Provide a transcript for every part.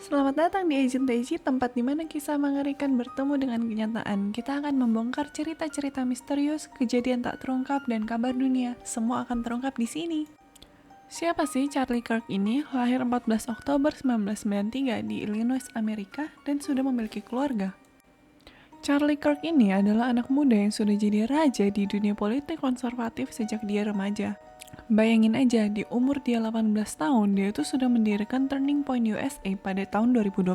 Selamat datang di Agent Teji, tempat di mana kisah mengerikan bertemu dengan kenyataan. Kita akan membongkar cerita-cerita misterius, kejadian tak terungkap, dan kabar dunia. Semua akan terungkap di sini. Siapa sih Charlie Kirk ini? Lahir 14 Oktober 1993 di Illinois, Amerika, dan sudah memiliki keluarga. Charlie Kirk ini adalah anak muda yang sudah jadi raja di dunia politik konservatif sejak dia remaja. Bayangin aja, di umur dia 18 tahun, dia itu sudah mendirikan Turning Point USA pada tahun 2012.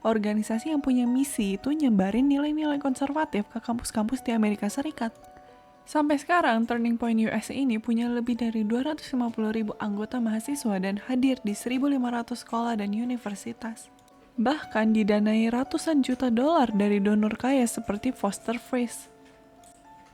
Organisasi yang punya misi itu nyebarin nilai-nilai konservatif ke kampus-kampus di Amerika Serikat. Sampai sekarang, Turning Point USA ini punya lebih dari 250.000 anggota mahasiswa dan hadir di 1.500 sekolah dan universitas. Bahkan didanai ratusan juta dolar dari donor kaya seperti Foster Friess.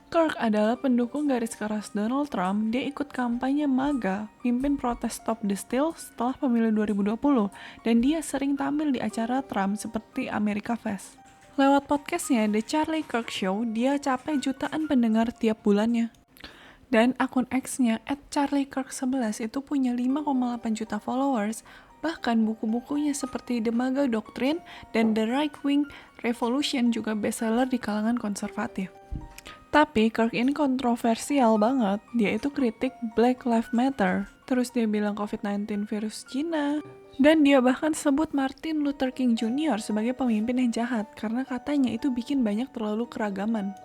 Kirk adalah pendukung garis keras Donald Trump. Dia ikut kampanye MAGA, pimpin protes Stop the Steal setelah pemilu 2020, dan dia sering tampil di acara Trump seperti America Fest. Lewat podcastnya The Charlie Kirk Show, dia capai jutaan pendengar tiap bulannya. Dan akun X-nya @charliekirk11 itu punya 5,8 juta followers. Bahkan buku-bukunya seperti The MAGA Doctrine dan The Right Wing Revolution juga bestseller di kalangan konservatif. Tapi Kirk ini kontroversial banget. Dia itu kritik Black Lives Matter. Terus dia bilang COVID-19 virus Cina. Dan dia bahkan sebut Martin Luther King Jr. sebagai pemimpin yang jahat karena katanya itu bikin banyak terlalu keragaman.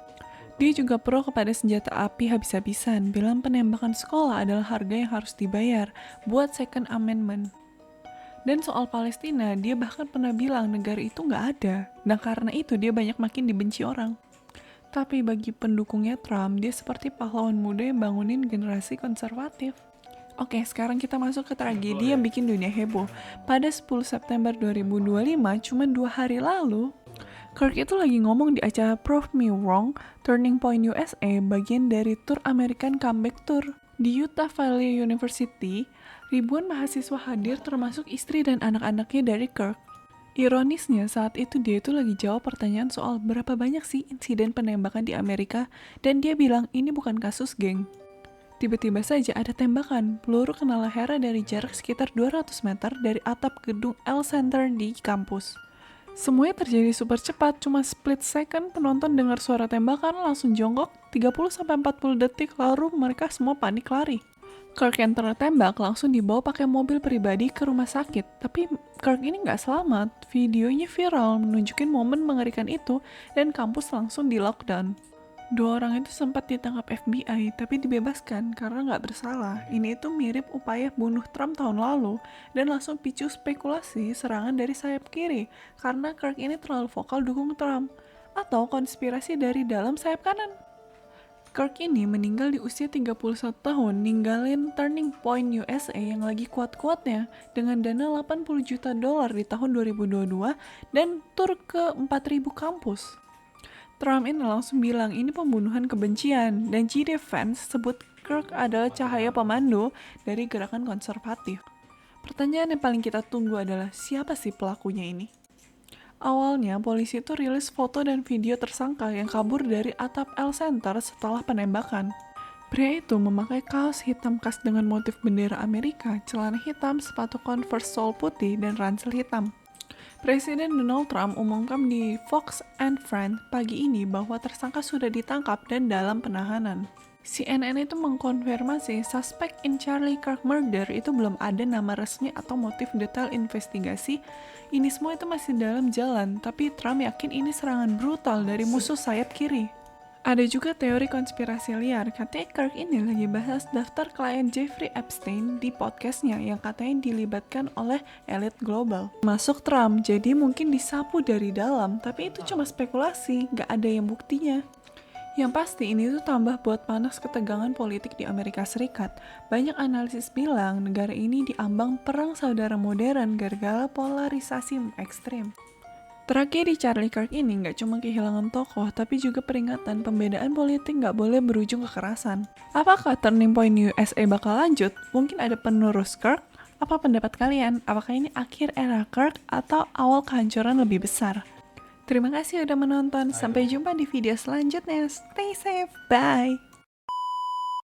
Dia juga pro kepada senjata api habis-habisan, bilang penembakan sekolah adalah harga yang harus dibayar buat Second Amendment. Dan soal Palestina, dia bahkan pernah bilang negara itu nggak ada. Nah karena itu dia banyak makin dibenci orang. Tapi bagi pendukungnya Trump, dia seperti pahlawan muda yang bangunin generasi konservatif. Oke, sekarang kita masuk ke tragedi yang bikin dunia heboh. Pada 10 September 2025, cuma 2 hari lalu, Kirk itu lagi ngomong di acara Prove Me Wrong, Turning Point USA, bagian dari Tour American Comeback Tour. Di Utah Valley University, ribuan mahasiswa hadir termasuk istri dan anak-anaknya dari Kirk. Ironisnya, saat itu dia itu lagi jawab pertanyaan soal berapa banyak sih insiden penembakan di Amerika, dan dia bilang ini bukan kasus geng. Tiba-tiba saja ada tembakan, peluru kena lehernya dari jarak sekitar 200 meter dari atap gedung L Center di kampus. Semuanya terjadi super cepat, cuma split second penonton dengar suara tembakan langsung jongkok, 30-40 detik lalu mereka semua panik lari. Kirk yang tertembak langsung dibawa pakai mobil pribadi ke rumah sakit, tapi Kirk ini nggak selamat. Videonya viral menunjukin momen mengerikan itu dan kampus langsung di lockdown. 2 orang itu sempat ditangkap FBI tapi dibebaskan karena nggak bersalah. Ini itu mirip upaya bunuh Trump tahun lalu dan langsung picu spekulasi serangan dari sayap kiri karena Kirk ini terlalu vokal dukung Trump, atau konspirasi dari dalam sayap kanan. Kirk ini meninggal di usia 31 tahun, ninggalin Turning Point USA yang lagi kuat-kuatnya dengan dana 80 juta dolar di tahun 2022 dan tur ke 4.000 kampus. Trump ini langsung bilang ini pembunuhan kebencian, dan GD fans sebut Kirk adalah cahaya pemandu dari gerakan konservatif. Pertanyaan yang paling kita tunggu adalah siapa sih pelakunya ini? Awalnya, polisi itu rilis foto dan video tersangka yang kabur dari atap L Center setelah penembakan. Pria itu memakai kaos hitam khas dengan motif bendera Amerika, celana hitam, sepatu Converse sol putih, dan ransel hitam. Presiden Donald Trump umumkan di Fox and Friends pagi ini bahwa tersangka sudah ditangkap dan dalam penahanan. CNN itu mengkonfirmasi suspek in Charlie Kirk murder itu belum ada nama resmi atau motif detail investigasi. Ini semua itu masih dalam jalan, tapi Trump yakin ini serangan brutal dari musuh sayap kiri. Ada juga teori konspirasi liar, katanya Kirk ini lagi bahas daftar klien Jeffrey Epstein di podcastnya yang katanya dilibatkan oleh elit global. Masuk Trump, jadi mungkin disapu dari dalam, tapi itu cuma spekulasi, gak ada yang buktinya. Yang pasti ini tuh tambah buat panas ketegangan politik di Amerika Serikat. Banyak analisis bilang negara ini diambang perang saudara modern gara-gara polarisasi ekstrim. Tragedi Charlie Kirk ini nggak cuma kehilangan tokoh, tapi juga peringatan pembedaan politik nggak boleh berujung kekerasan. Apakah Turning Point USA bakal lanjut? Mungkin ada penerus Kirk? Apa pendapat kalian? Apakah ini akhir era Kirk atau awal kehancuran lebih besar? Terima kasih udah menonton. Sampai jumpa di video selanjutnya. Stay safe. Bye.